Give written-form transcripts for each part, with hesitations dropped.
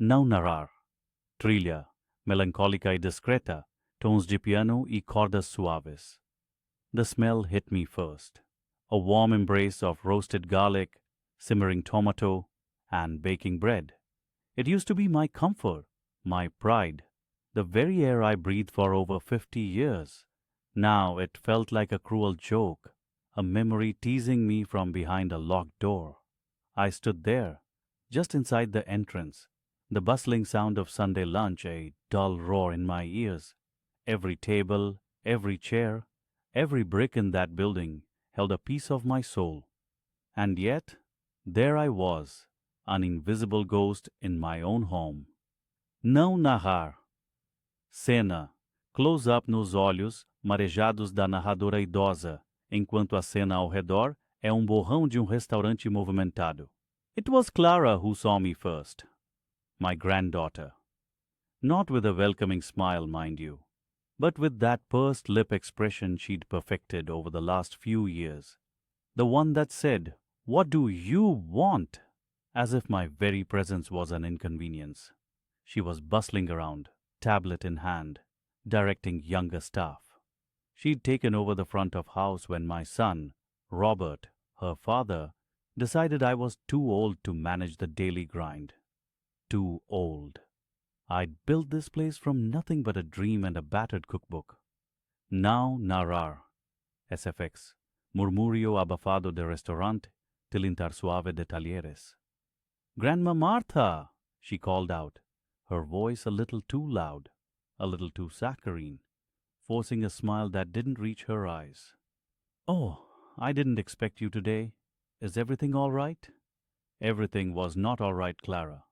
Não narrar. Trilha, melancólica e discreta, tons de piano e cordas suaves. The smell hit me first. A warm embrace of roasted garlic, simmering tomato, and baking bread. It used to be my comfort, my pride, the very air I breathed for over 50 years. Now it felt like a cruel joke, a memory teasing me from behind a locked door. I stood there, just inside the entrance, the bustling sound of Sunday lunch a dull roar in my ears. Every table, every chair, every brick in that building held a piece of my soul. And yet, there I was, an invisible ghost in my own home. Não narrar. Cena. Close-up nos olhos, marejados da narradora idosa, enquanto a cena ao redor é borrão de restaurante movimentado. It was Clara who saw me first. My granddaughter. Not with a welcoming smile, mind you, but with that pursed lip expression she'd perfected over the last few years. The one that said, "What do you want?" as if my very presence was an inconvenience. She was bustling around, tablet in hand, directing younger staff. She'd taken over the front of house when my son, Robert, her father, decided I was too old to manage the daily grind. Too old. I'd built this place from nothing but a dream and a battered cookbook. Now narrar. SFX. Murmurio abafado de restaurante, tilintar suave de talleres. "Grandma Martha!" she called out, her voice a little too loud, a little too saccharine, forcing a smile that didn't reach her eyes. "Oh, I didn't expect you today. Is everything all right?" Everything was not all right, Clara.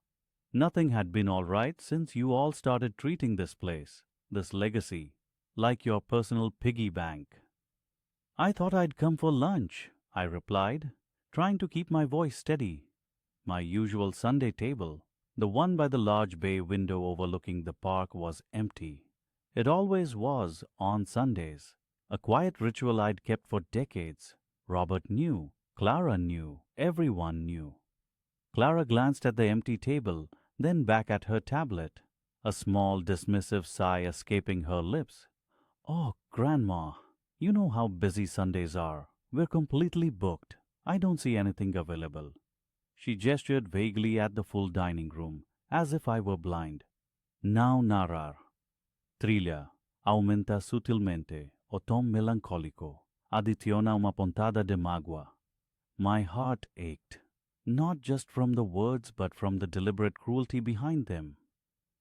Nothing had been all right since you all started treating this place, this legacy, like your personal piggy bank. "I thought I'd come for lunch," I replied, trying to keep my voice steady. My usual Sunday table, the one by the large bay window overlooking the park, was empty. It always was on Sundays, a quiet ritual I'd kept for decades. Robert knew, Clara knew, everyone knew. Clara glanced at the empty table, then back at her tablet, a small dismissive sigh escaping her lips. "Oh, Grandma, you know how busy Sundays are. We're completely booked. I don't see anything available." She gestured vaguely at the full dining room, as if I were blind. Não narrar. Trilha. Aumenta sutilmente, o tom melancólico. Adiciona uma pontada de mágoa. My heart ached, not just from the words but from the deliberate cruelty behind them.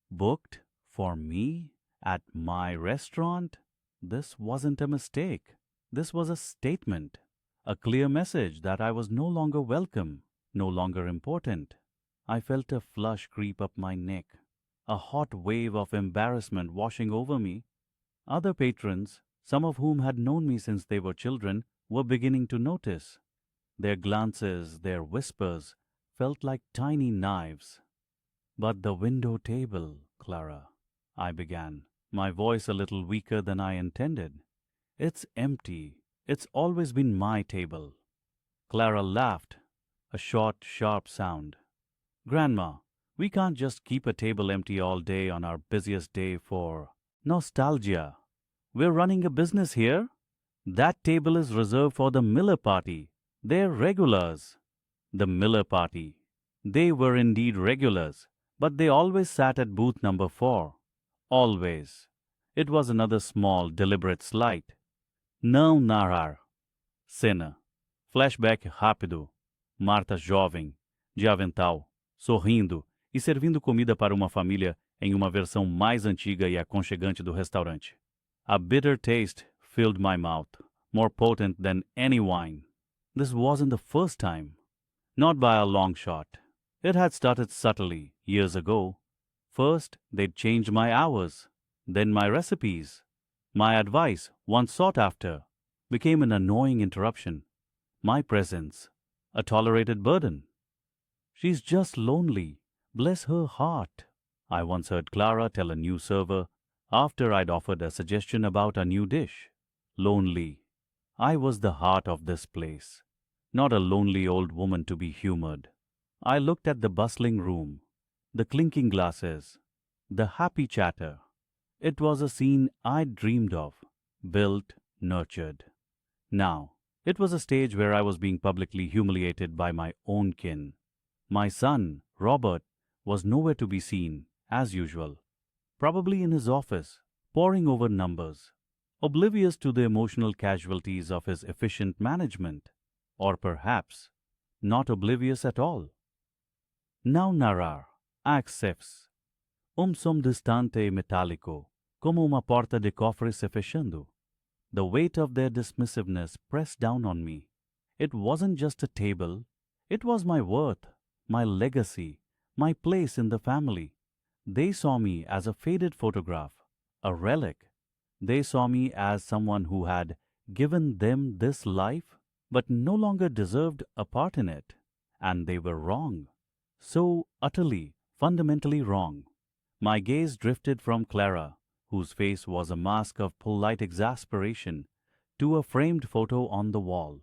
Booked? For me? At my restaurant? This wasn't a mistake. This was a statement, a clear message that I was no longer welcome, no longer important. I felt a flush creep up my neck, a hot wave of embarrassment washing over me. Other patrons, some of whom had known me since they were children, were beginning to notice. Their glances, their whispers, felt like tiny knives. "But the window table, Clara," I began, my voice a little weaker than I intended. "It's empty. It's always been my table." Clara laughed, a short, sharp sound. "Grandma, we can't just keep a table empty all day on our busiest day for nostalgia. We're running a business here. That table is reserved for the Miller party. They're regulars." The Miller party. They were indeed regulars, but they always sat at booth number 4. Always. It was another small, deliberate slight. Não narrar. Cena. Flashback rápido. Marta jovem, de avental, sorrindo e servindo comida para uma família em uma versão mais antiga e aconchegante do restaurante. A bitter taste filled my mouth, more potent than any wine. This wasn't the first time. Not by a long shot. It had started subtly, years ago. First, they'd changed my hours. Then my recipes. My advice, once sought after, became an annoying interruption. My presence, a tolerated burden. "She's just lonely. Bless her heart," I once heard Clara tell a new server after I'd offered a suggestion about a new dish. Lonely. I was the heart of this place, not a lonely old woman to be humored. I looked at the bustling room. the clinking glasses, the happy chatter. It was a scene I'd dreamed of, built, nurtured. Now, it was a stage where I was being publicly humiliated by my own kin. My son, Robert, was nowhere to be seen, as usual, probably in his office, poring over numbers, oblivious to the emotional casualties of his efficient management, or perhaps not oblivious at all. Não narrar, accepts, som distante e metálico, como uma porta de cofre se fechando. The weight of their dismissiveness pressed down on me. It wasn't just a table, it was my worth, my legacy, my place in the family. They saw me as a faded photograph, a relic. They saw me as someone who had given them this life, but no longer deserved a part in it. And they were wrong. So utterly, fundamentally wrong. My gaze drifted from Clara, whose face was a mask of polite exasperation, to a framed photo on the wall,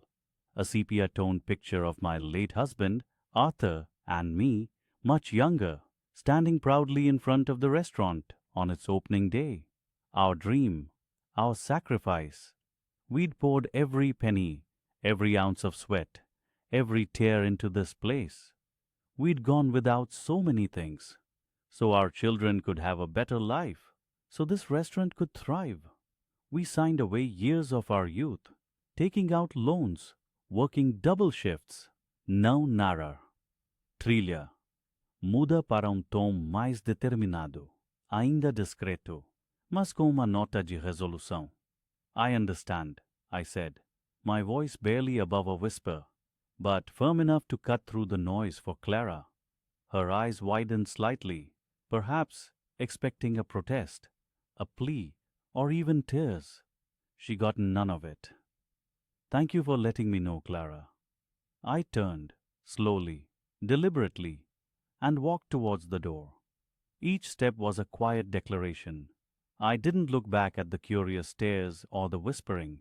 a sepia-toned picture of my late husband, Arthur, and me, much younger, standing proudly in front of the restaurant on its opening day. Our dream, our sacrifice. We'd poured every penny, every ounce of sweat, every tear into this place. We'd gone without so many things, so our children could have a better life, so this restaurant could thrive. We signed away years of our youth, taking out loans, working double shifts. Não narrar. Trilha. Muda para tom mais determinado, ainda discreto, mas com uma nota de resolução. I understand, I said, my voice barely above a whisper, but firm enough to cut through the noise for Clara. Her eyes widened slightly, perhaps expecting a protest, a plea, or even tears. She got none of it. Thank you for letting me know, Clara. I turned, slowly, deliberately, and walked towards the door. Each step was a quiet declaration. I didn't look back at the curious stares or the whispering.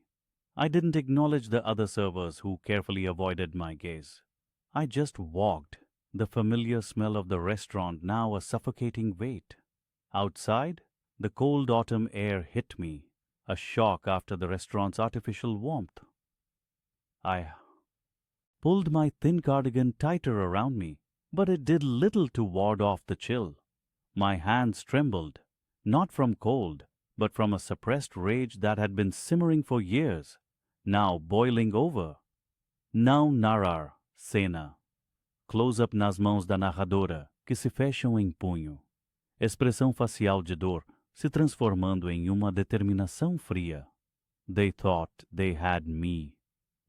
I didn't acknowledge the other servers who carefully avoided my gaze. I just walked, the familiar smell of the restaurant now a suffocating weight. Outside, the cold autumn air hit me, a shock after the restaurant's artificial warmth. I pulled my thin cardigan tighter around me, but it did little to ward off the chill. My hands trembled, not from cold, but from a suppressed rage that had been simmering for years, now boiling over. Não narrar, cena. Close-up nas mãos da narradora, que se fecham em punho. Expressão facial de dor se transformando em uma determinação fria. They thought they had me.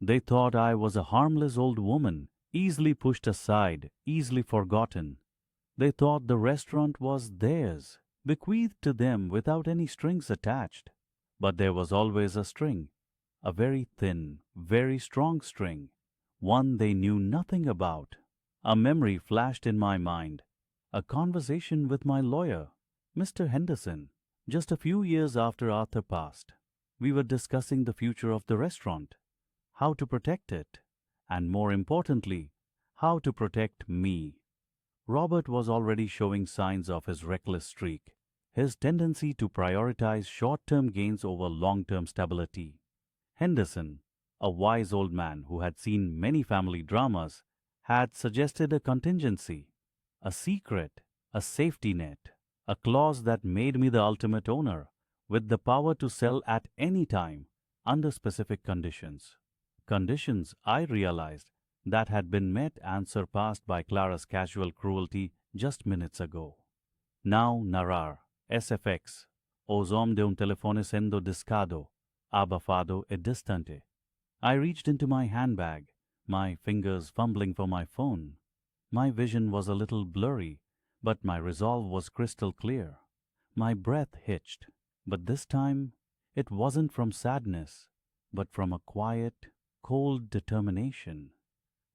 They thought I was a harmless old woman, easily pushed aside, easily forgotten. They thought the restaurant was theirs, bequeathed to them without any strings attached. But there was always a string, a very thin, very strong string, one they knew nothing about. A memory flashed in my mind, a conversation with my lawyer, Mr. Henderson, just a few years after Arthur passed. We were discussing the future of the restaurant, how to protect it, and more importantly, how to protect me. Robert was already showing signs of his reckless streak, his tendency to prioritize short-term gains over long-term stability. Henderson, a wise old man who had seen many family dramas, had suggested a contingency, a secret, a safety net, a clause that made me the ultimate owner, with the power to sell at any time, under specific conditions. Conditions, I realized, that had been met and surpassed by Clara's casual cruelty just minutes ago. Não narrar, SFX, o som de telefone sendo discado, abafado e distante. I reached into my handbag, my fingers fumbling for my phone. My vision was a little blurry, but my resolve was crystal clear. My breath hitched, but this time it wasn't from sadness, but from a quiet, cold determination.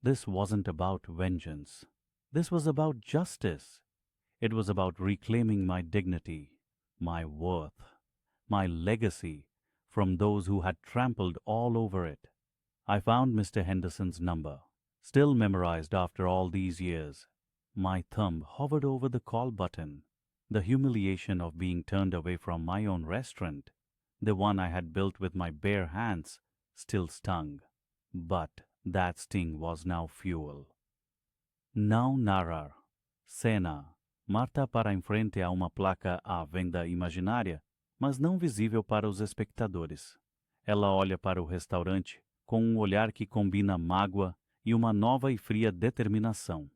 This wasn't about vengeance. This was about justice. It was about reclaiming my dignity, my worth, my legacy from those who had trampled all over it. I found Mr. Henderson's number, still memorized after all these years. My thumb hovered over the call button. The humiliation of being turned away from my own restaurant, the one I had built with my bare hands, still stung. But that sting was now fuel. Não narrar. Cena. Marta para em frente a uma placa à venda imaginária, mas não visível para os espectadores. Ela olha para o restaurante com um olhar que combina mágoa e uma nova e fria determinação.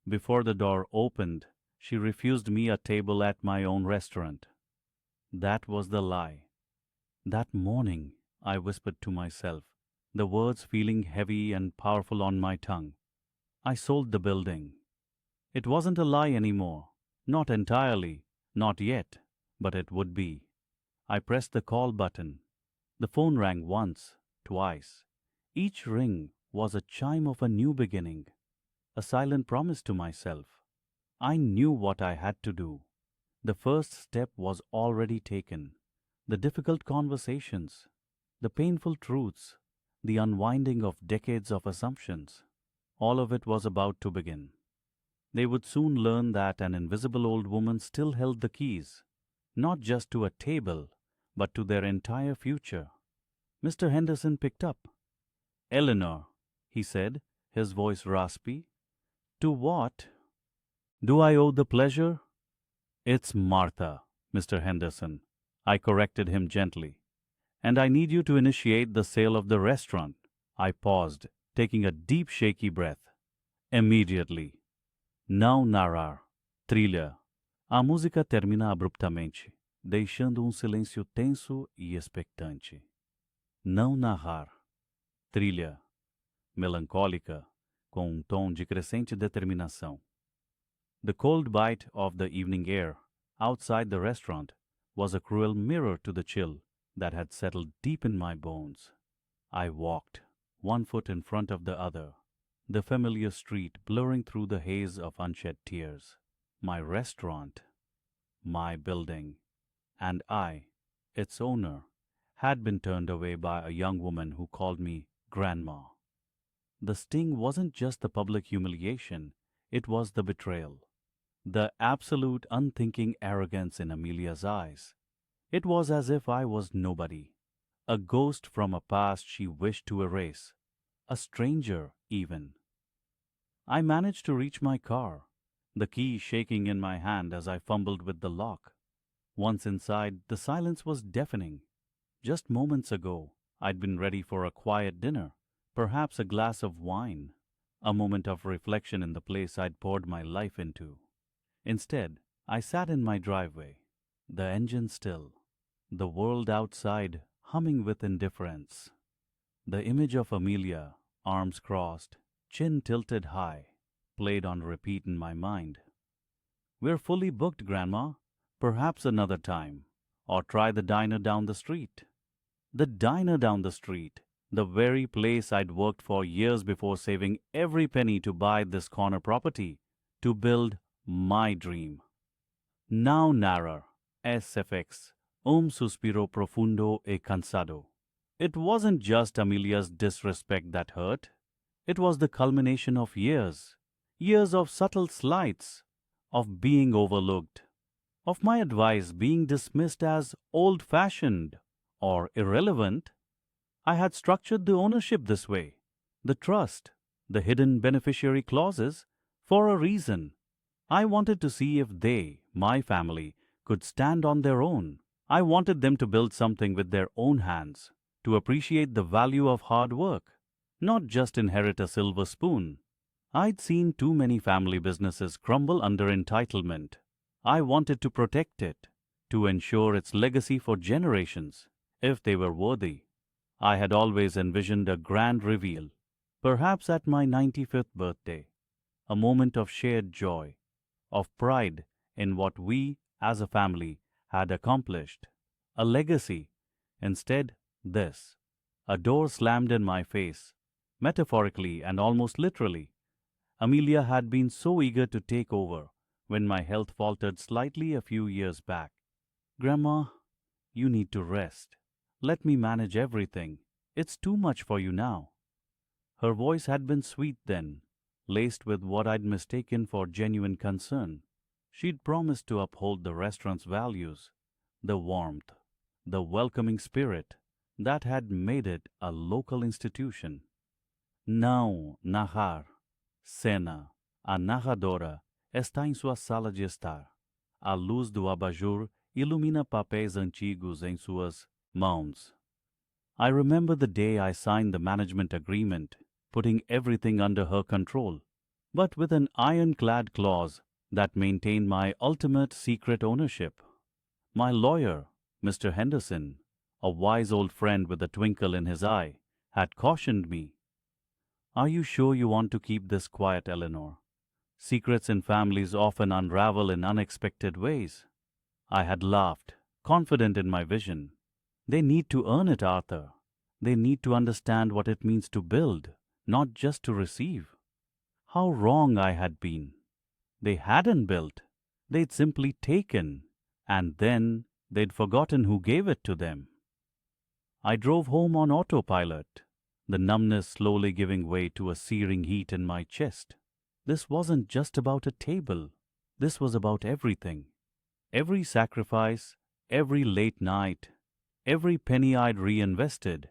Before the door opened, she refused me a table at my own restaurant. That was the lie. That morning, I whispered to myself, the words feeling heavy and powerful on my tongue. I sold the building. It wasn't a lie anymore. Not entirely, not yet, but it would be. I pressed the call button. The phone rang once, twice. Each ring was a chime of a new beginning, a silent promise to myself. I knew what I had to do. The first step was already taken. The difficult conversations, the painful truths, the unwinding of decades of assumptions, all of it was about to begin. They would soon learn that an invisible old woman still held the keys, not just to a table, but to their entire future. Mr. Henderson picked up. "Eleanor," he said, his voice raspy. "To what do I owe the pleasure?" "It's Martha, Mr. Henderson," I corrected him gently. "And I need you to initiate the sale of the restaurant." I paused, taking a deep, shaky breath. "Immediately." Não narrar. Trilha. A música termina abruptamente, deixando um silêncio tenso e expectante. Não narrar. Trilha. Melancólica, com um tom de crescente determinação. The cold bite of the evening air outside the restaurant was a cruel mirror to the chill that had settled deep in my bones. I walked, one foot in front of the other, the familiar street blurring through the haze of unshed tears. My restaurant, my building, and I, its owner, had been turned away by a young woman who called me Grandma. The sting wasn't just the public humiliation, it was the betrayal. The absolute unthinking arrogance in Amelia's eyes. It was as if I was nobody, a ghost from a past she wished to erase, a stranger even. I managed to reach my car, the key shaking in my hand as I fumbled with the lock. Once inside, the silence was deafening. Just moments ago, I'd been ready for a quiet dinner, perhaps a glass of wine, a moment of reflection in the place I'd poured my life into. Instead, I sat in my driveway, the engine still, the world outside humming with indifference. The image of Amelia, arms crossed, chin tilted high, played on repeat in my mind. "We're fully booked, Grandma. Perhaps another time. Or try the diner down the street." The diner down the street, the very place I'd worked for years before saving every penny to buy this corner property, to build my dream. Now narrar, SFX, suspiro profundo e cansado. It wasn't just Amelia's disrespect that hurt. It was the culmination of years of subtle slights, of being overlooked, of my advice being dismissed as old-fashioned or irrelevant. I had structured the ownership this way, the trust, the hidden beneficiary clauses, for a reason. I wanted to see if they, my family, could stand on their own. I wanted them to build something with their own hands, to appreciate the value of hard work, not just inherit a silver spoon. I'd seen too many family businesses crumble under entitlement. I wanted to protect it, to ensure its legacy for generations, if they were worthy. I had always envisioned a grand reveal, perhaps at my 95th birthday, a moment of shared joy, of pride in what we, as a family, had accomplished, a legacy. Instead, this. A door slammed in my face, metaphorically and almost literally. Amelia had been so eager to take over when my health faltered slightly a few years back. "Grandma, you need to rest. Let me manage everything. It's too much for you now." Her voice had been sweet then, laced with what I'd mistaken for genuine concern. She'd promised to uphold the restaurant's values, the warmth, the welcoming spirit that had made it a local institution. Não, narrar, cena, a narradora está em sua sala de estar. A luz do abajur ilumina papéis antigos em suas mãos. I remember the day I signed the management agreement, putting everything under her control, but with an ironclad clause that maintained my ultimate secret ownership. My lawyer, Mr. Henderson, a wise old friend with a twinkle in his eye, had cautioned me. Are you sure you want to keep this quiet, Eleanor? Secrets in families often unravel in unexpected ways. I had laughed, confident in my vision. They need to earn it, Arthur. They need to understand what it means to build, not just to receive. How wrong I had been. They hadn't built. They'd simply taken, and then they'd forgotten who gave it to them. I drove home on autopilot, the numbness slowly giving way to a searing heat in my chest. This wasn't just about a table. This was about everything. Every sacrifice, every late night, every penny I'd reinvested.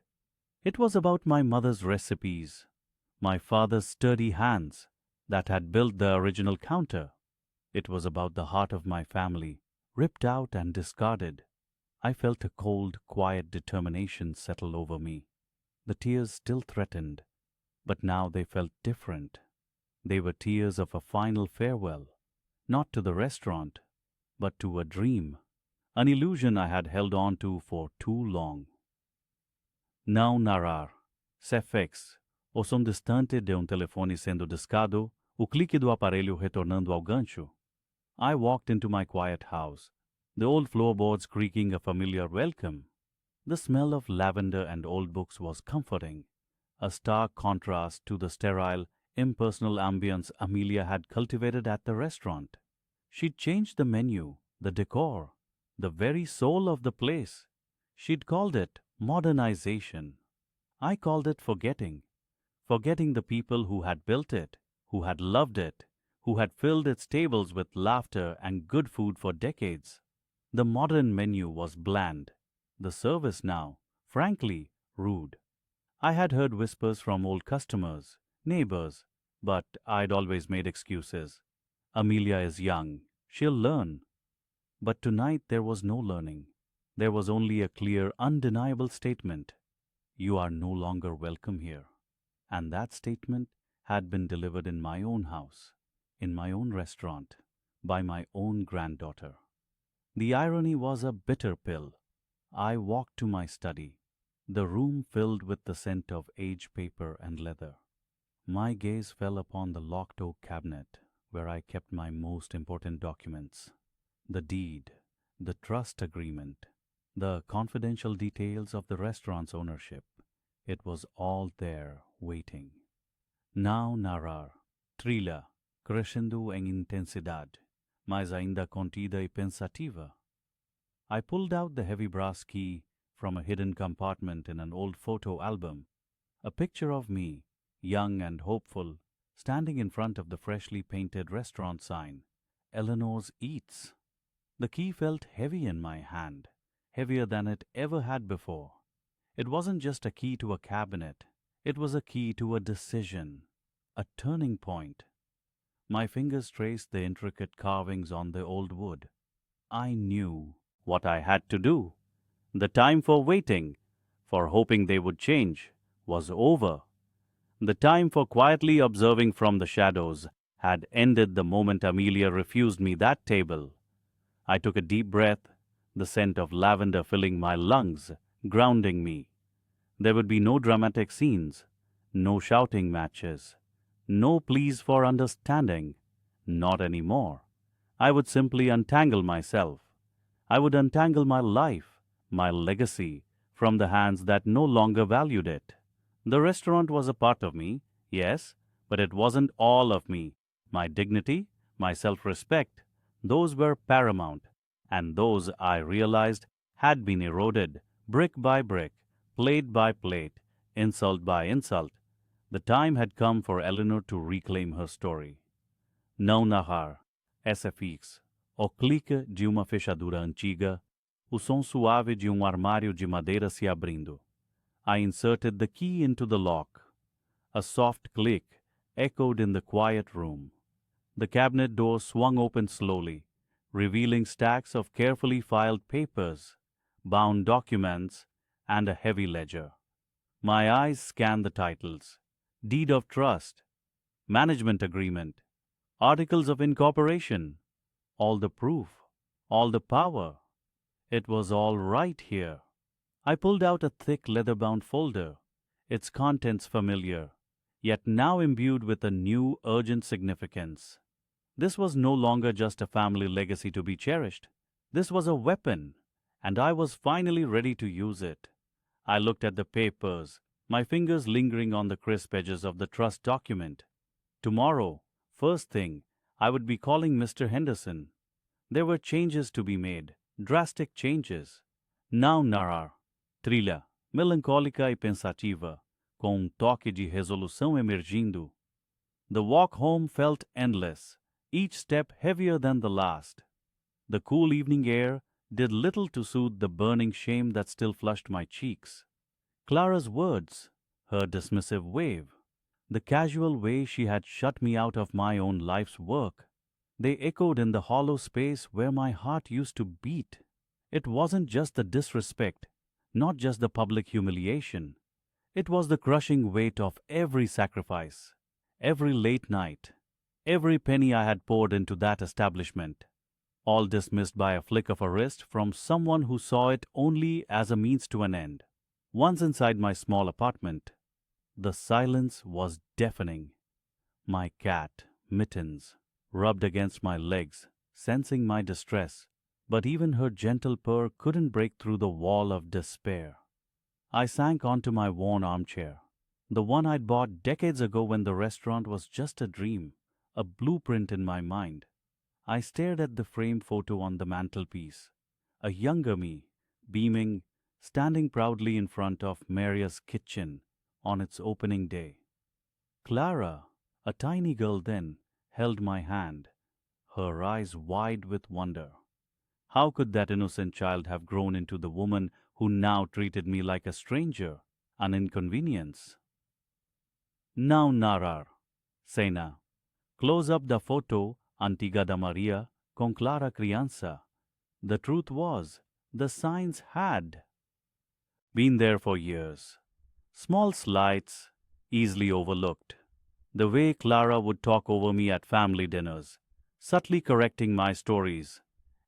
It was about my mother's recipes, my father's sturdy hands that had built the original counter. It was about the heart of my family, ripped out and discarded. I felt a cold, quiet determination settle over me. The tears still threatened, but now they felt different. They were tears of a final farewell, not to the restaurant, but to a dream, an illusion I had held on to for too long. Não narrar, Cefex, o som distante de telefone sendo discado, o clique do aparelho retornando ao gancho. I walked into my quiet house, the old floorboards creaking a familiar welcome. The smell of lavender and old books was comforting, a stark contrast to the sterile, impersonal ambience Amelia had cultivated at the restaurant. She'd changed the menu, the decor, the very soul of the place. She'd called it modernization. I called it forgetting. Forgetting the people who had built it, who had loved it, who had filled its tables with laughter and good food for decades. The modern menu was bland. The service now, frankly, rude. I had heard whispers from old customers, neighbors, but I'd always made excuses. Amelia is young. She'll learn. But tonight there was no learning. There was only a clear, undeniable statement. You are no longer welcome here. And that statement had been delivered in my own house, in my own restaurant, by my own granddaughter. The irony was a bitter pill. I walked to my study, the room filled with the scent of aged paper and leather. My gaze fell upon the locked oak cabinet where I kept my most important documents, the deed, the trust agreement, the confidential details of the restaurant's ownership. It was all there, waiting. Não narrar, trilha, crescendo em intensidade, mas ainda contida e pensativa. I pulled out the heavy brass key from a hidden compartment in an old photo album, a picture of me, young and hopeful, standing in front of the freshly painted restaurant sign, Eleanor's Eats. The key felt heavy in my hand, heavier than it ever had before. It wasn't just a key to a cabinet, it was a key to a decision, a turning point. My fingers traced the intricate carvings on the old wood. I knew what I had to do. The time for waiting, for hoping they would change, was over. The time for quietly observing from the shadows had ended the moment Amelia refused me that table. I took a deep breath, the scent of lavender filling my lungs, grounding me. There would be no dramatic scenes, no shouting matches, no pleas for understanding. Not anymore. I would simply untangle myself. I would untangle my life, my legacy, from the hands that no longer valued it. The restaurant was a part of me, yes, but it wasn't all of me. My dignity, my self-respect, those were paramount, and those, I realized, had been eroded, brick by brick, plate by plate, insult by insult. The time had come for Eleanor to reclaim her story. Não narrar, SFX, o clique de uma fechadura antiga, o som suave de armário de madeira se abrindo. I inserted the key into the lock. A soft click echoed in the quiet room. The cabinet door swung open slowly, revealing stacks of carefully filed papers, bound documents, and a heavy ledger. My eyes scanned the titles: Deed of Trust, Management Agreement, Articles of Incorporation. All the proof, all the power. It was all right here. I pulled out a thick leather-bound folder, its contents familiar, yet now imbued with a new, urgent significance. This was no longer just a family legacy to be cherished. This was a weapon, and I was finally ready to use it. I looked at the papers, my fingers lingering on the crisp edges of the trust document. Tomorrow, first thing, I would be calling Mr. Henderson. There were changes to be made, drastic changes. Não narrar. Trilha, melancólica e pensativa, com toque de resolução emergindo. The walk home felt endless, each step heavier than the last. The cool evening air did little to soothe the burning shame that still flushed my cheeks. Clara's words, her dismissive wave, the casual way she had shut me out of my own life's work, they echoed in the hollow space where my heart used to beat. It wasn't just the disrespect, not just the public humiliation. It was the crushing weight of every sacrifice, every late night, every penny I had poured into that establishment, all dismissed by a flick of a wrist from someone who saw it only as a means to an end. Once inside my small apartment, the silence was deafening. My cat, Mittens, rubbed against my legs, sensing my distress, but even her gentle purr couldn't break through the wall of despair. I sank onto my worn armchair, the one I'd bought decades ago when the restaurant was just a dream, a blueprint in my mind. I stared at the framed photo on the mantelpiece, a younger me, beaming, standing proudly in front of Maria's kitchen on its opening day. Clara, a tiny girl then, held my hand, her eyes wide with wonder. How could that innocent child have grown into the woman who now treated me like a stranger, an inconvenience? Não narrar. Cena. Close up the photo, Antiga da Maria, com Clara criança. The truth was, the signs had been there for years. Small slights, easily overlooked. The way Clara would talk over me at family dinners, subtly correcting my stories,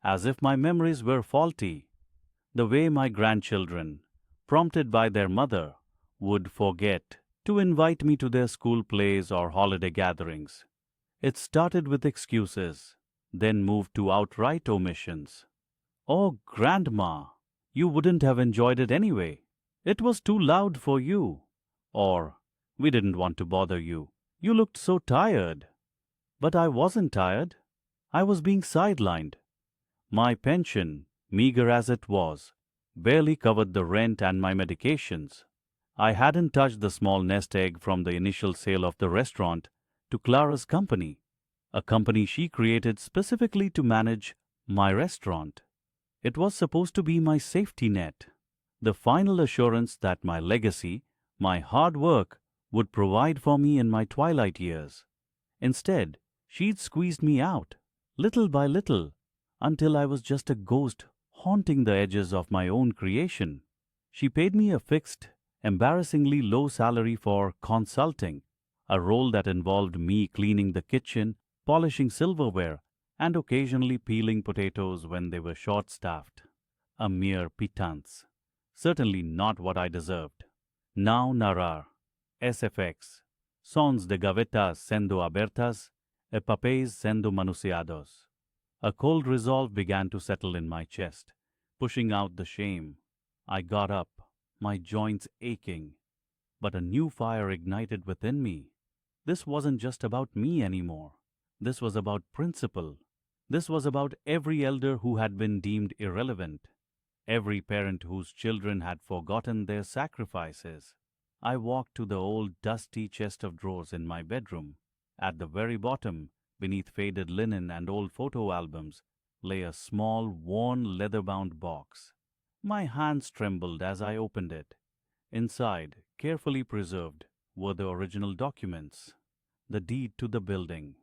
as if my memories were faulty. The way my grandchildren, prompted by their mother, would forget to invite me to their school plays or holiday gatherings. It started with excuses, then moved to outright omissions. "Oh, Grandma, you wouldn't have enjoyed it anyway. It was too loud for you." Or, "We didn't want to bother you. You looked so tired." But I wasn't tired. I was being sidelined. My pension, meager as it was, barely covered the rent and my medications. I hadn't touched the small nest egg from the initial sale of the restaurant to Clara's company, a company she created specifically to manage my restaurant. It was supposed to be my safety net, the final assurance that my legacy, my hard work, would provide for me in my twilight years. Instead, she'd squeezed me out, little by little, until I was just a ghost haunting the edges of my own creation. She paid me a fixed, embarrassingly low salary for consulting, a role that involved me cleaning the kitchen, polishing silverware, and occasionally peeling potatoes when they were short-staffed. A mere pittance. Certainly not what I deserved. Não narrar. SFX. Sons de gavetas sendo abertas e papéis sendo manuseados. A cold resolve began to settle in my chest, pushing out the shame. I got up, my joints aching. But a new fire ignited within me. This wasn't just about me anymore. This was about principle. This was about every elder who had been deemed irrelevant, every parent whose children had forgotten their sacrifices. I walked to the old dusty chest of drawers in my bedroom. At the very bottom, beneath faded linen and old photo albums, lay a small, worn, leather-bound box. My hands trembled as I opened it. Inside, carefully preserved, were the original documents: the deed to the building,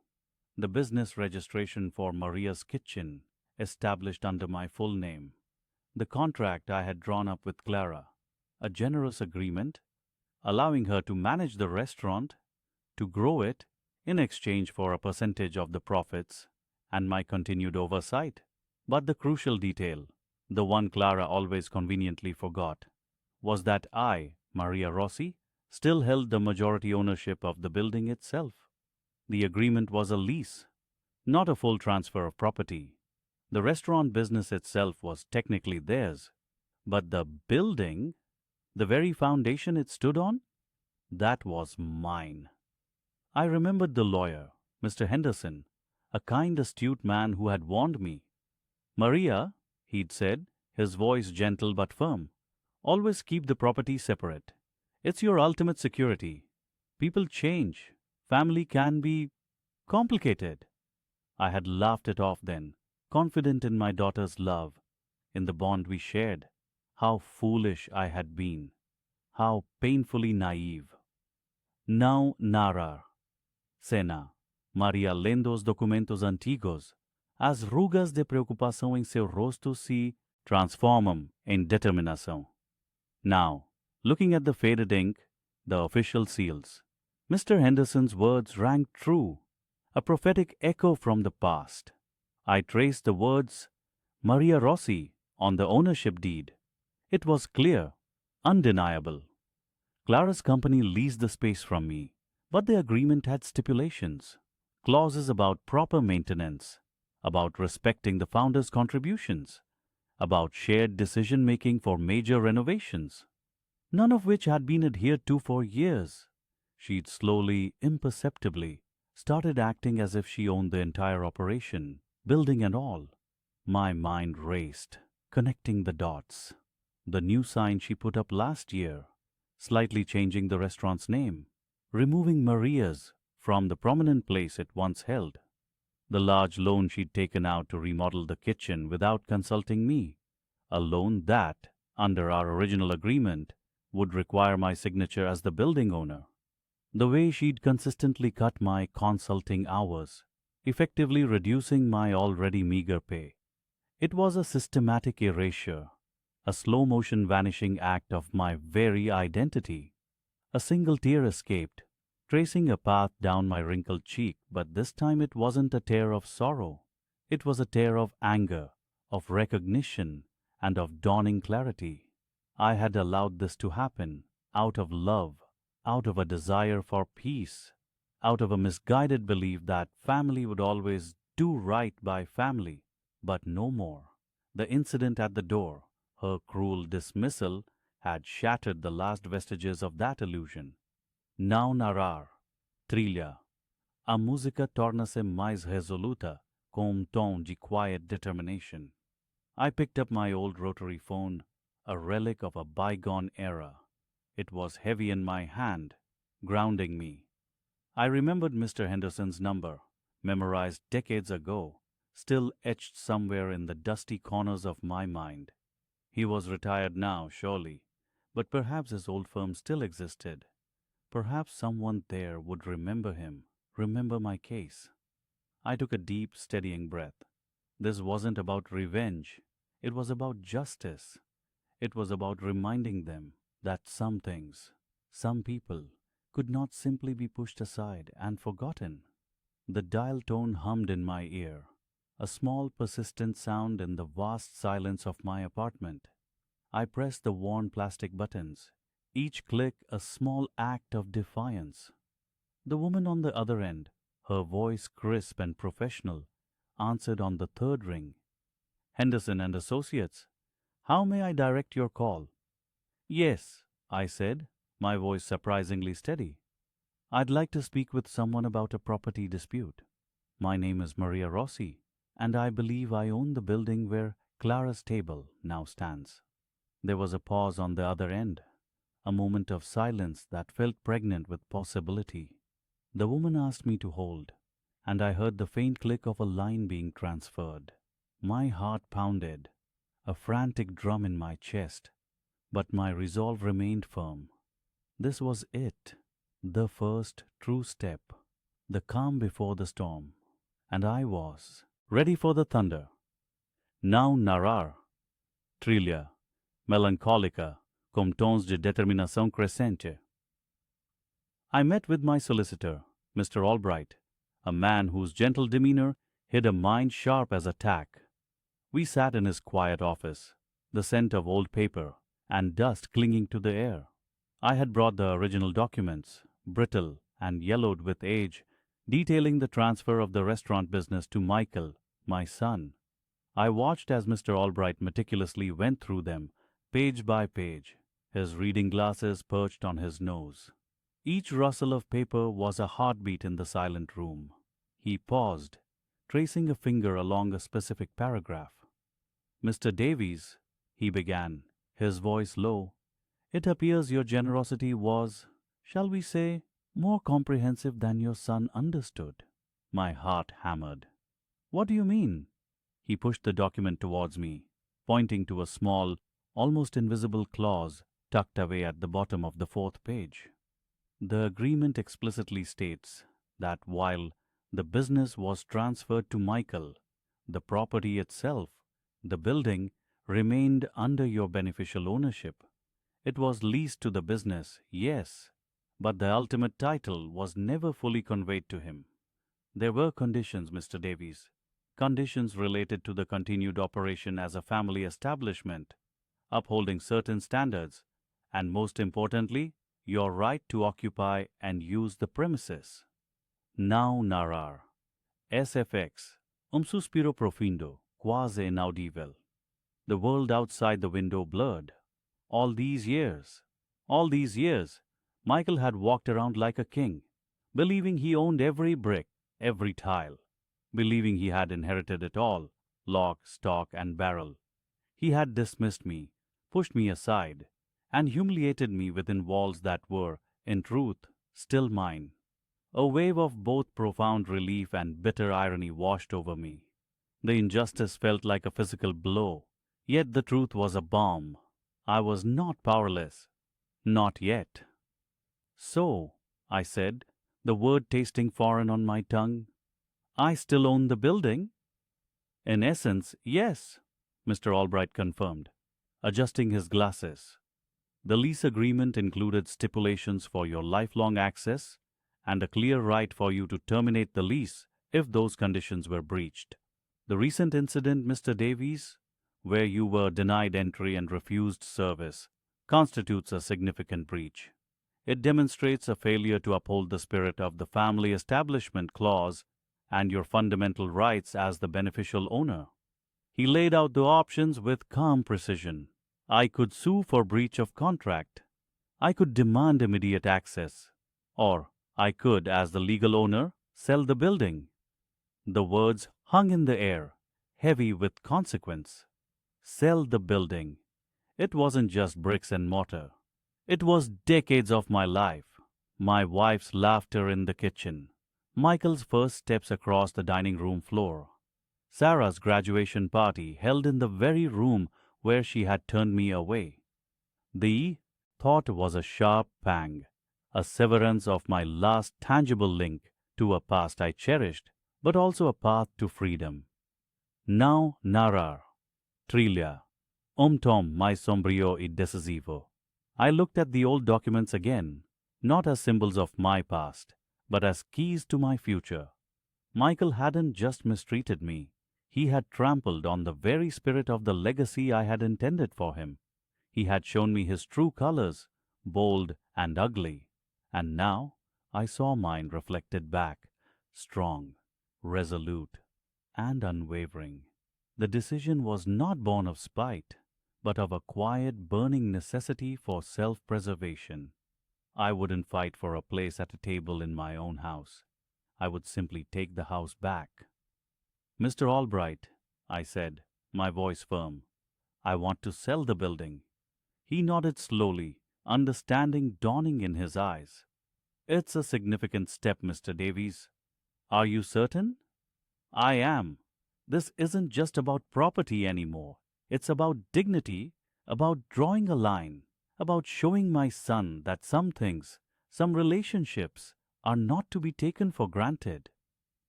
the business registration for Maria's Kitchen, established under my full name, the contract I had drawn up with Clara, a generous agreement allowing her to manage the restaurant, to grow it in exchange for a percentage of the profits, and my continued oversight. But the crucial detail, the one Clara always conveniently forgot, was that I, Maria Rossi, still held the majority ownership of the building itself. The agreement was a lease, not a full transfer of property. The restaurant business itself was technically theirs, but the building, the very foundation it stood on, that was mine. I remembered the lawyer, Mr. Henderson, a kind, astute man who had warned me. "Maria," he'd said, his voice gentle but firm, "always keep the property separate. It's your ultimate security. People change. Family can be complicated." I had laughed it off then, confident in my daughter's love, in the bond we shared. How foolish I had been. How painfully naive. Não narrar. Cena. Maria lendo os documentos antigos. As rugas de preocupação em seu rosto se transformam em determinação. Now, looking at the faded ink, the official seals, Mr. Henderson's words rang true, a prophetic echo from the past. I traced the words Maria Rossi on the ownership deed. It was clear, undeniable. Clara's company leased the space from me, but the agreement had stipulations, clauses about proper maintenance, about respecting the founder's contributions, about shared decision-making for major renovations, none of which had been adhered to for years. She'd slowly, imperceptibly, started acting as if she owned the entire operation, building and all. My mind raced, connecting the dots. The new sign she put up last year, slightly changing the restaurant's name, removing Maria's from the prominent place it once held. The large loan she'd taken out to remodel the kitchen without consulting me, a loan that, under our original agreement, would require my signature as the building owner. The way she'd consistently cut my consulting hours, effectively reducing my already meager pay. It was a systematic erasure, a slow-motion vanishing act of my very identity. A single tear escaped, tracing a path down my wrinkled cheek, but this time it wasn't a tear of sorrow. It was a tear of anger, of recognition, and of dawning clarity. I had allowed this to happen out of love, out of a desire for peace, out of a misguided belief that family would always do right by family, but no more. The incident at the door, her cruel dismissal, had shattered the last vestiges of that illusion. Não narrar. Trilha. A música torna-se mais resoluta, com tom de quiet determination. I picked up my old rotary phone, a relic of a bygone era. It was heavy in my hand, grounding me. I remembered Mr. Henderson's number, memorized decades ago, still etched somewhere in the dusty corners of my mind. He was retired now, surely, but perhaps his old firm still existed. Perhaps someone there would remember him, remember my case. I took a deep, steadying breath. This wasn't about revenge. It was about justice. It was about reminding them that some things, some people, could not simply be pushed aside and forgotten. The dial tone hummed in my ear, a small persistent sound in the vast silence of my apartment. I pressed the worn plastic buttons, each click a small act of defiance. The woman on the other end, her voice crisp and professional, answered on the third ring. "Henderson and Associates. How may I direct your call?" "Yes," I said, my voice surprisingly steady. "I'd like to speak with someone about a property dispute. My name is Maria Rossi, and I believe I own the building where Clara's table now stands." There was a pause on the other end. a moment of silence that felt pregnant with possibility. The woman asked me to hold, and I heard the faint click of a line being transferred. My heart pounded, a frantic drum in my chest, but my resolve remained firm. This was it, the first true step, the calm before the storm, and I was ready for the thunder. Now narrar, trilha, melancólica, com tons de determinação crescente. I met with my solicitor, Mr. Albright, a man whose gentle demeanor hid a mind sharp as a tack. We sat in his quiet office, the scent of old paper and dust clinging to the air. I had brought the original documents, brittle and yellowed with age, detailing the transfer of the restaurant business to Michael, my son. I watched as Mr. Albright meticulously went through them, page by page, his reading glasses perched on his nose. Each rustle of paper was a heartbeat in the silent room. He paused, tracing a finger along a specific paragraph. "Mr. Davies," he began, his voice low, "it appears your generosity was, shall we say, more comprehensive than your son understood." My heart hammered. "What do you mean?" He pushed the document towards me, pointing to a small, almost invisible clause tucked away at the bottom of the fourth page. "The agreement explicitly states that while the business was transferred to Michael, the property itself, the building, remained under your beneficial ownership. It was leased to the business, yes, but the ultimate title was never fully conveyed to him. There were conditions, Mr. Davies, conditions related to the continued operation as a family establishment, upholding certain standards, and most importantly, your right to occupy and use the premises. Now narrar. SFX. Suspiro profundo, quasi inaudível. The world outside the window blurred. All these years, Michael had walked around like a king, believing he owned every brick, every tile, believing he had inherited it all, lock, stock, and barrel. He had dismissed me, pushed me aside, and humiliated me within walls that were, in truth, still mine. A wave of both profound relief and bitter irony washed over me. The injustice felt like a physical blow, yet the truth was a balm. I was not powerless. Not yet. "So," I said, the word tasting foreign on my tongue, "I still own the building?" "In essence, yes," Mr. Albright confirmed, adjusting his glasses. "The lease agreement included stipulations for your lifelong access and a clear right for you to terminate the lease if those conditions were breached. The recent incident, Mr. Davies, where you were denied entry and refused service, constitutes a significant breach. It demonstrates a failure to uphold the spirit of the family establishment clause and your fundamental rights as the beneficial owner." He laid out the options with calm precision. I could sue for breach of contract. I could demand immediate access. Or I could, as the legal owner, sell the building. The words hung in the air, heavy with consequence. Sell the building. It wasn't just bricks and mortar. It was decades of my life. My wife's laughter in the kitchen. Michael's first steps across the dining room floor. Sarah's graduation party held in the very room where she had turned me away. The thought was a sharp pang, a severance of my last tangible link to a past I cherished, but also a path to freedom. Now narrar. Trilha. Tom mais sombrio e decisivo. I looked at the old documents again, not as symbols of my past, but as keys to my future. Michael hadn't just mistreated me. He had trampled on the very spirit of the legacy I had intended for him. He had shown me his true colors, bold and ugly. And now I saw mine reflected back, strong, resolute, and unwavering. The decision was not born of spite, but of a quiet, burning necessity for self-preservation. I wouldn't fight for a place at a table in my own house. I would simply take the house back. "Mr. Albright," I said, my voice firm, "I want to sell the building." He nodded slowly, understanding dawning in his eyes. It's a significant step, Mr. Davies. Are you certain? I am. This isn't just about property anymore. It's about dignity, about drawing a line, about showing my son that some things, some relationships, are not to be taken for granted.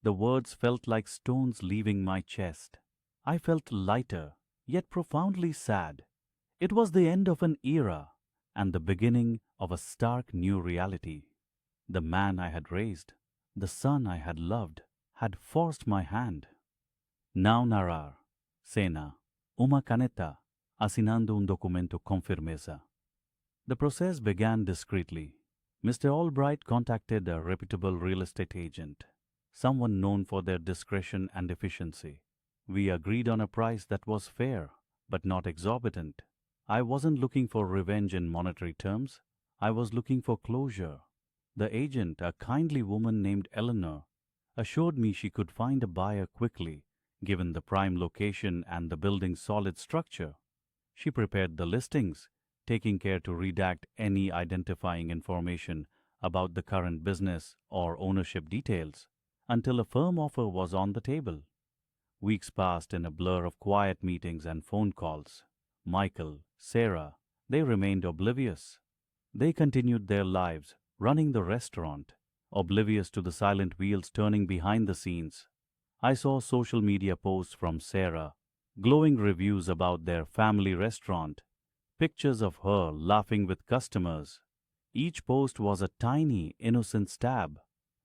The words felt like stones leaving my chest. I felt lighter, yet profoundly sad. It was the end of an era and the beginning of a stark new reality. The man I had raised, the son I had loved, had forced my hand. Now narrar, cena, uma caneta, assinando un documento con firmeza. The process began discreetly. Mr. Albright contacted a reputable real estate agent, someone known for their discretion and efficiency. We agreed on a price that was fair, but not exorbitant. I wasn't looking for revenge in monetary terms. I was looking for closure. The agent, a kindly woman named Eleanor, assured me she could find a buyer quickly, given the prime location and the building's solid structure. She prepared the listings, taking care to redact any identifying information about the current business or ownership details, until a firm offer was on the table. Weeks passed in a blur of quiet meetings and phone calls. Michael, Sarah, they remained oblivious. They continued their lives, running the restaurant, oblivious to the silent wheels turning behind the scenes. I saw social media posts from Sarah, glowing reviews about their family restaurant, pictures of her laughing with customers. Each post was a tiny, innocent stab,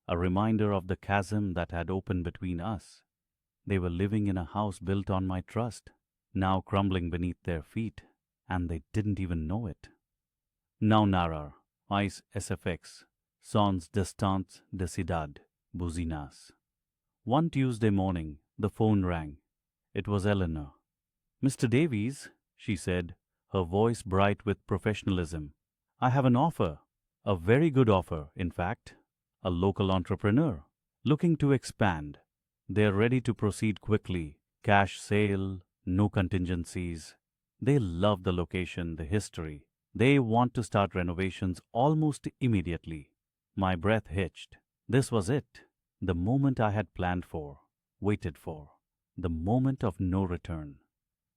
a reminder of the chasm that had opened between us. They were living in a house built on my trust, now crumbling beneath their feet, and they didn't even know it. Now narrar, mais SFX, sons distants de cidade, buzinas. One Tuesday morning, the phone rang. It was Eleanor. Mr. Davies, she said, her voice bright with professionalism. I have an offer, a very good offer, in fact. A local entrepreneur, looking to expand. They're ready to proceed quickly. Cash sale, no contingencies. They love the location, the history. They want to start renovations almost immediately. My breath hitched. This was it. The moment I had planned for, waited for. The moment of no return.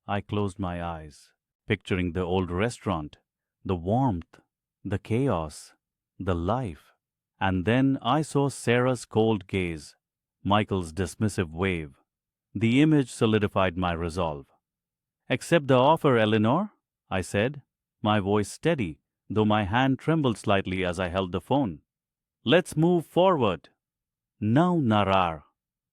I closed my eyes, picturing the old restaurant, the warmth, the chaos, the life. And then I saw Sarah's cold gaze, Michael's dismissive wave. The image solidified my resolve. "Accept the offer, Eleanor," I said, my voice steady, though my hand trembled slightly as I held the phone. "Let's move forward." Não narrar.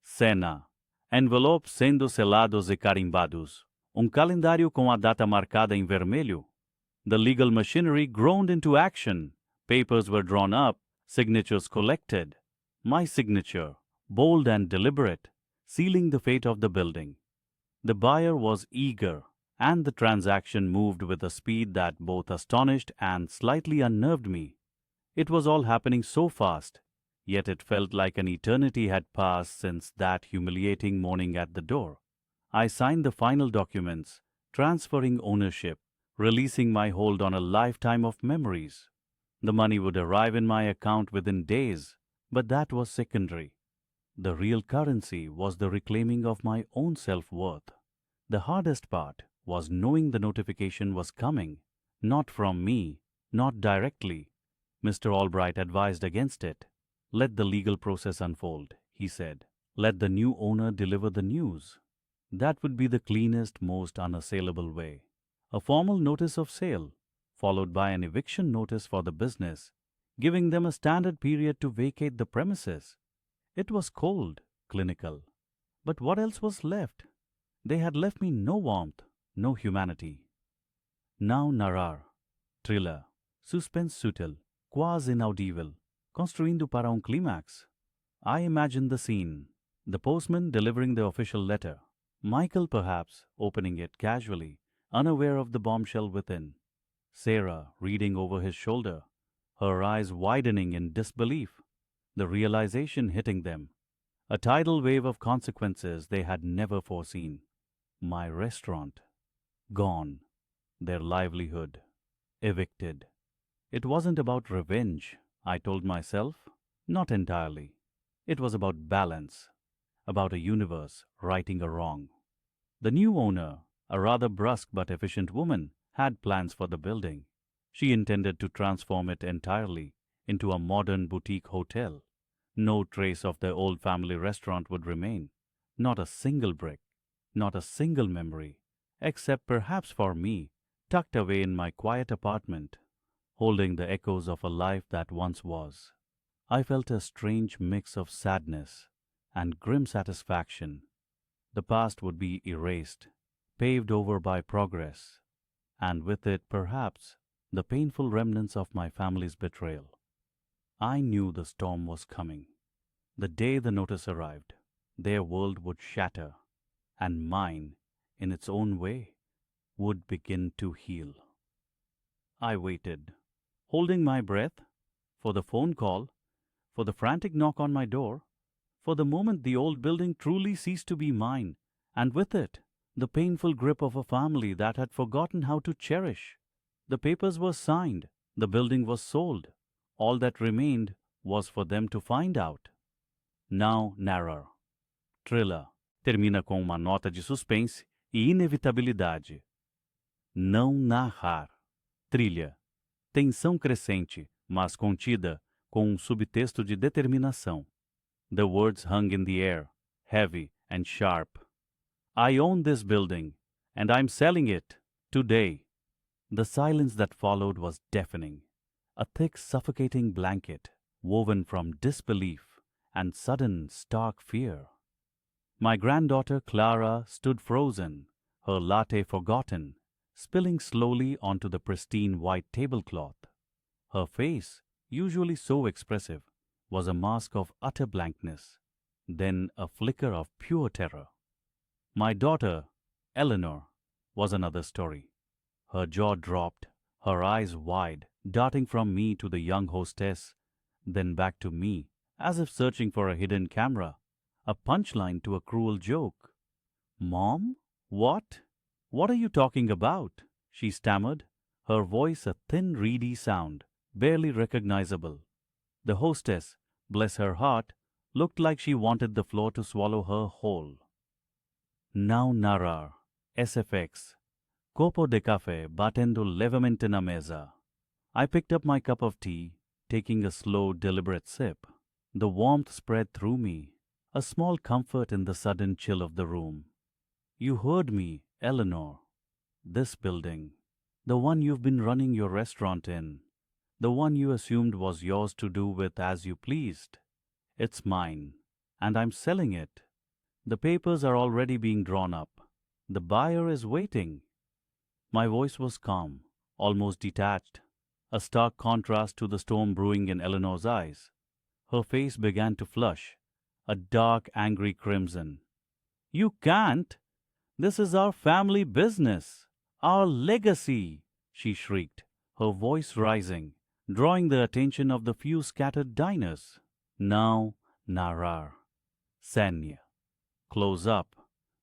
Cena. Envelopes sendo selados e carimbados. Calendário com a data marcada em vermelho. The legal machinery groaned into action. Papers were drawn up, signatures collected. My signature, bold and deliberate, sealing the fate of the building. The buyer was eager, and the transaction moved with a speed that both astonished and slightly unnerved me. It was all happening so fast, yet it felt like an eternity had passed since that humiliating morning at the door. I signed the final documents, transferring ownership, releasing my hold on a lifetime of memories. The money would arrive in my account within days, but that was secondary. The real currency was the reclaiming of my own self-worth. The hardest part was knowing the notification was coming, not from me, not directly. Mr. Albright advised against it. Let the legal process unfold, he said. Let the new owner deliver the news. That would be the cleanest, most unassailable way. A formal notice of sale, followed by an eviction notice for the business, giving them a standard period to vacate the premises. It was cold, clinical. But what else was left? They had left me no warmth, no humanity. Now narrar. Thriller. Suspense sutil. Quase inaudível. Construindo para um clímax. I imagined the scene. The postman delivering the official letter. Michael perhaps opening it casually, unaware of the bombshell within. Sarah reading over his shoulder, her eyes widening in disbelief, the realization hitting them. A tidal wave of consequences they had never foreseen. My restaurant. Gone. Their livelihood. Evicted. It wasn't about revenge, I told myself. Not entirely. It was about balance, about a universe righting a wrong. The new owner, a rather brusque but efficient woman, had plans for the building. She intended to transform it entirely into a modern boutique hotel. No trace of the old family restaurant would remain. Not a single brick, not a single memory, except perhaps for me, tucked away in my quiet apartment, holding the echoes of a life that once was. I felt a strange mix of sadness and grim satisfaction. The past would be erased, paved over by progress, and with it, perhaps, the painful remnants of my family's betrayal. I knew the storm was coming. The day the notice arrived, their world would shatter, and mine, in its own way, would begin to heal. I waited, holding my breath, for the phone call, for the frantic knock on my door, for the moment the old building truly ceased to be mine, and with it, the painful grip of a family that had forgotten how to cherish. The papers were signed, the building was sold. All that remained was for them to find out. Now narrar. Thriller termina com uma nota de suspense e inevitabilidade. Não narrar. Trilha. Tensão crescente, mas contida, com um subtexto de determinação. The words hung in the air, heavy and sharp. I own this building, and I'm selling it, today. The silence that followed was deafening. A thick, suffocating blanket, woven from disbelief and sudden, stark fear. My granddaughter Clara stood frozen, her latte forgotten, spilling slowly onto the pristine white tablecloth. Her face, usually so expressive, was a mask of utter blankness, then a flicker of pure terror. My daughter, Eleanor, was another story. Her jaw dropped, her eyes wide, darting from me to the young hostess, then back to me, as if searching for a hidden camera, a punchline to a cruel joke. "Mom? What? What are you talking about?" she stammered, her voice a thin, reedy sound, barely recognizable. The hostess, bless her heart, looked like she wanted the floor to swallow her whole. Now narrar. SFX. Copo de café batendo levemente na mesa. I picked up my cup of tea, taking a slow, deliberate sip. The warmth spread through me, a small comfort in the sudden chill of the room. You heard me, Eleanor. This building, the one you've been running your restaurant in, the one you assumed was yours to do with as you pleased. It's mine, and I'm selling it. The papers are already being drawn up. The buyer is waiting. My voice was calm, almost detached, a stark contrast to the storm brewing in Eleanor's eyes. Her face began to flush, a dark, angry crimson. "You can't! This is our family business, our legacy!" she shrieked, her voice rising, drawing the attention of the few scattered diners. Now narrar. Sénia. Close up.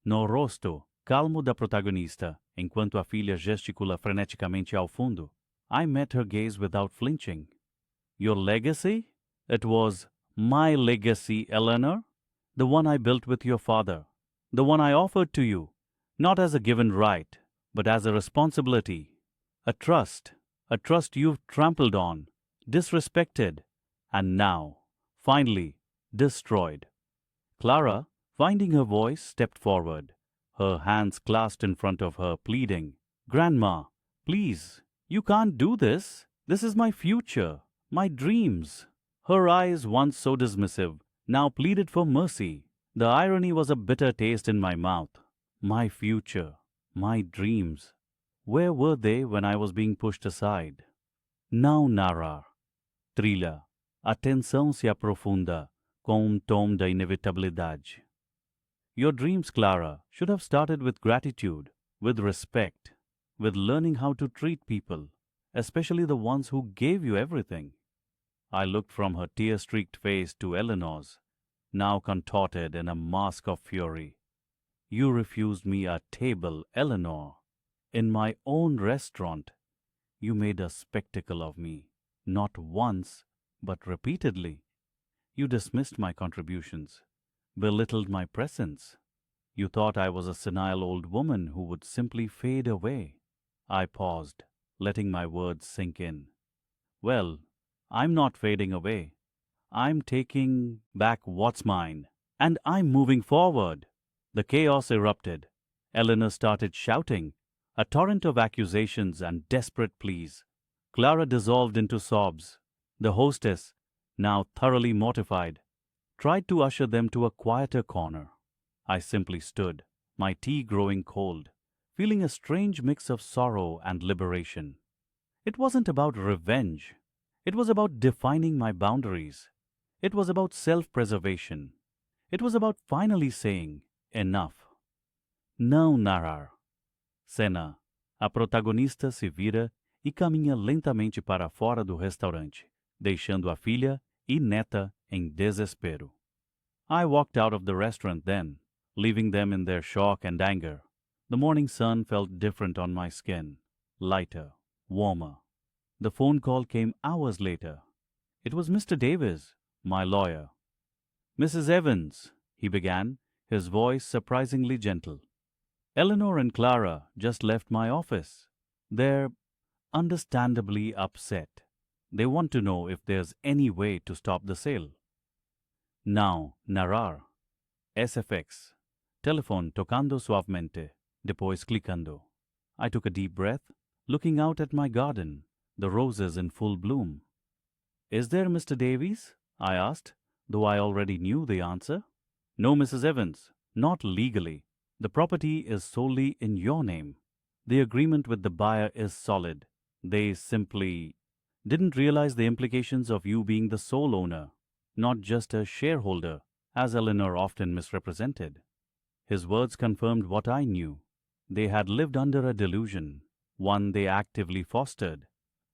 No rosto, calmo da protagonista, enquanto a filha gesticula freneticamente ao fundo. I met her gaze without flinching. "Your legacy? It was my legacy, Eleanor. The one I built with your father. The one I offered to you, not as a given right, but as a responsibility. A trust you've trampled on, disrespected, and now, finally, destroyed." Clara, finding her voice, stepped forward, her hands clasped in front of her, pleading, "Grandma, please, you can't do this. This is my future, my dreams." Her eyes, once so dismissive, now pleaded for mercy. The irony was a bitter taste in my mouth. My future, my dreams. Where were they when I was being pushed aside? Now narrar. Trilha. A tensão se aprofunda com tom da inevitabilidade. Your dreams, Clara, should have started with gratitude, with respect, with learning how to treat people, especially the ones who gave you everything. I looked from her tear-streaked face to Eleanor's, now contorted in a mask of fury. "You refused me a table, Eleanor. In my own restaurant, you made a spectacle of me. Not once, but repeatedly. You dismissed my contributions, belittled my presence. You thought I was a senile old woman who would simply fade away. I paused, letting my words sink in. Well, I'm not fading away. I'm taking back what's mine, and I'm moving forward. The chaos erupted. Eleanor started shouting, a torrent of accusations and desperate pleas. Clara dissolved into sobs. The hostess, now thoroughly mortified, tried to usher them to a quieter corner. I simply stood, my tea growing cold, feeling a strange mix of sorrow and liberation. It wasn't about revenge. It was about defining my boundaries. It was about self-preservation. It was about finally saying, enough. Não narrar. Cena. A protagonista se vira e caminha lentamente para fora do restaurante, deixando a filha e neta em desespero. I walked out of the restaurant then, leaving them in their shock and anger. The morning sun felt different on my skin, lighter, warmer. The phone call came hours later. It was Mr. Davis, my lawyer. Mrs. Evans, he began, his voice surprisingly gentle. Eleanor and Clara just left my office. They're understandably upset. They want to know if there's any way to stop the sale. Now, narrar. SFX. Telephone tocando suavemente, depois clicando. I took a deep breath, looking out at my garden, the roses in full bloom. Is there Mr. Davies? I asked, though I already knew the answer. No, Mrs. Evans, not legally. The property is solely in your name. The agreement with the buyer is solid. They simply didn't realize the implications of you being the sole owner, not just a shareholder, as Eleanor often misrepresented. His words confirmed what I knew. They had lived under a delusion, one they actively fostered,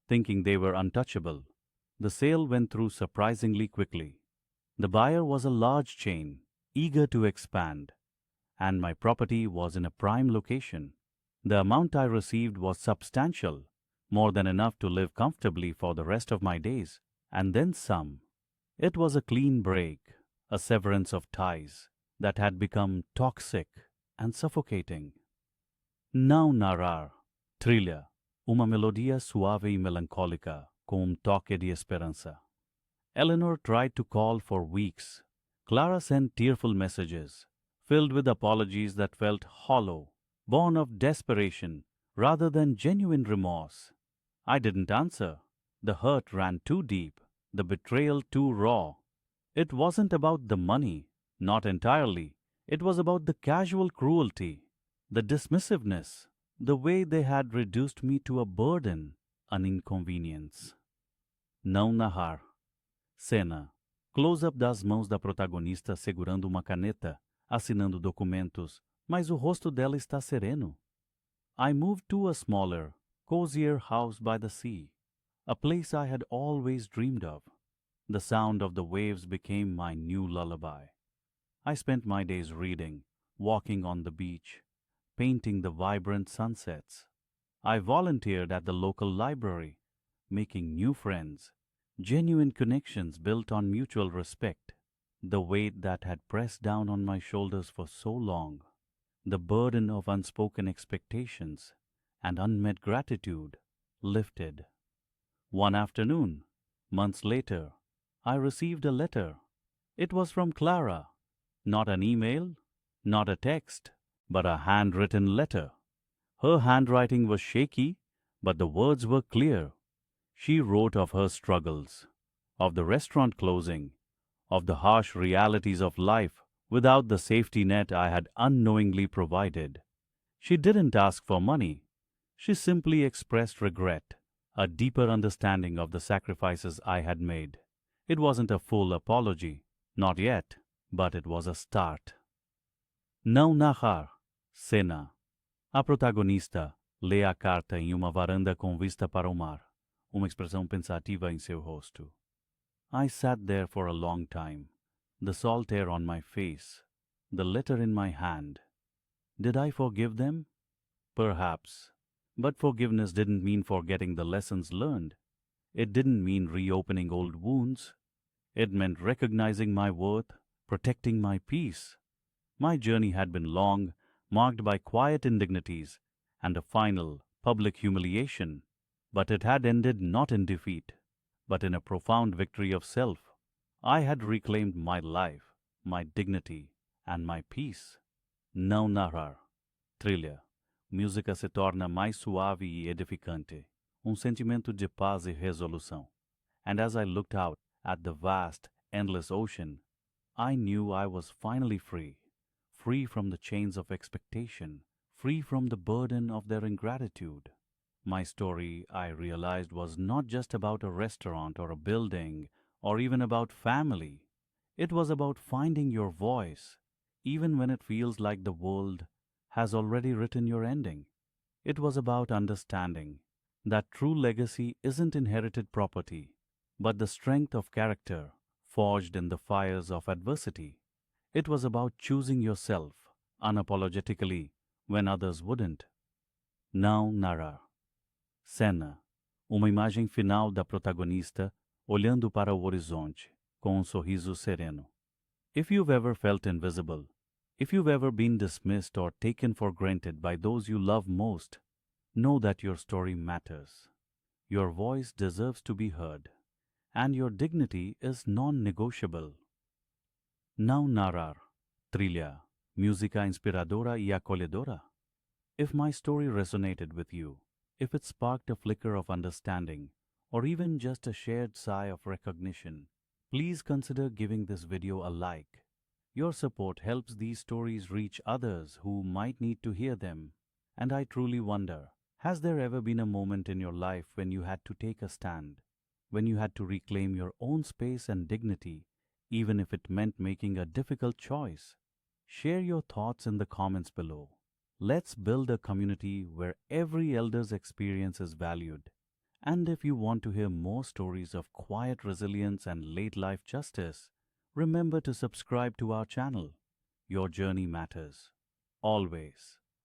thinking they were untouchable. The sale went through surprisingly quickly. The buyer was a large chain, eager to expand, and my property was in a prime location. The amount I received was substantial, more than enough to live comfortably for the rest of my days, and then some. It was a clean break, a severance of ties that had become toxic and suffocating. Não narrar. Trilha. Uma melodia suave e melancólica, com toque de esperança. Eleanor tried to call for weeks. Clara sent tearful messages, filled with apologies that felt hollow, born of desperation rather than genuine remorse. I didn't answer. The hurt ran too deep, the betrayal too raw. It wasn't about the money, not entirely. It was about the casual cruelty, the dismissiveness, the way they had reduced me to a burden, an inconvenience. Não narrar. Cena. Close-up das mãos da protagonista segurando uma caneta, assinando documentos, mas o rosto dela está sereno. I moved to a smaller, cozier house by the sea, a place I had always dreamed of. The sound of the waves became my new lullaby. I spent my days reading, walking on the beach, painting the vibrant sunsets. I volunteered at the local library, making new friends, genuine connections built on mutual respect. The weight that had pressed down on my shoulders for so long, the burden of unspoken expectations and unmet gratitude, lifted. One afternoon, months later, I received a letter. It was from Clara. Not an email, not a text, but a handwritten letter. Her handwriting was shaky, but the words were clear. She wrote of her struggles, of the restaurant closing, of the harsh realities of life without the safety net I had unknowingly provided. She didn't ask for money. She simply expressed regret, a deeper understanding of the sacrifices I had made. It wasn't a full apology, not yet, but it was a start. Não narrar. Cena. A protagonista lê a carta em uma varanda com vista para o mar, uma expressão pensativa em seu rosto. I sat there for a long time, the salt air on my face, the letter in my hand. Did I forgive them? Perhaps. But forgiveness didn't mean forgetting the lessons learned. It didn't mean reopening old wounds. It meant recognizing my worth, protecting my peace. My journey had been long, marked by quiet indignities and a final, public humiliation. But it had ended not in defeat, but in a profound victory of self. I had reclaimed my life, my dignity, and my peace. Não narrar. Trilha. Música se torna mais suave e edificante. Sentimento de paz e resolução. And as I looked out at the vast, endless ocean, I knew I was finally free. Free from the chains of expectation, free from the burden of their ingratitude. My story, I realized, was not just about a restaurant or a building or even about family. It was about finding your voice, even when it feels like the world has already written your ending. It was about understanding that true legacy isn't inherited property, but the strength of character forged in the fires of adversity. It was about choosing yourself unapologetically when others wouldn't. Não narrar. Cena. Uma imagem final da protagonista olhando para o horizonte com sorriso sereno. If you've ever felt invisible, if you've ever been dismissed or taken for granted by those you love most, know that your story matters. Your voice deserves to be heard, and your dignity is non-negotiable. Não narrar. Trilha. Música inspiradora e acolhedora. If my story resonated with you, if it sparked a flicker of understanding, or even just a shared sigh of recognition, please consider giving this video a like. Your support helps these stories reach others who might need to hear them. And I truly wonder, has there ever been a moment in your life when you had to take a stand, when you had to reclaim your own space and dignity, even if it meant making a difficult choice? Share your thoughts in the comments below. Let's build a community where every elder's experience is valued. And if you want to hear more stories of quiet resilience and late life justice, remember to subscribe to our channel. Your journey matters. Always.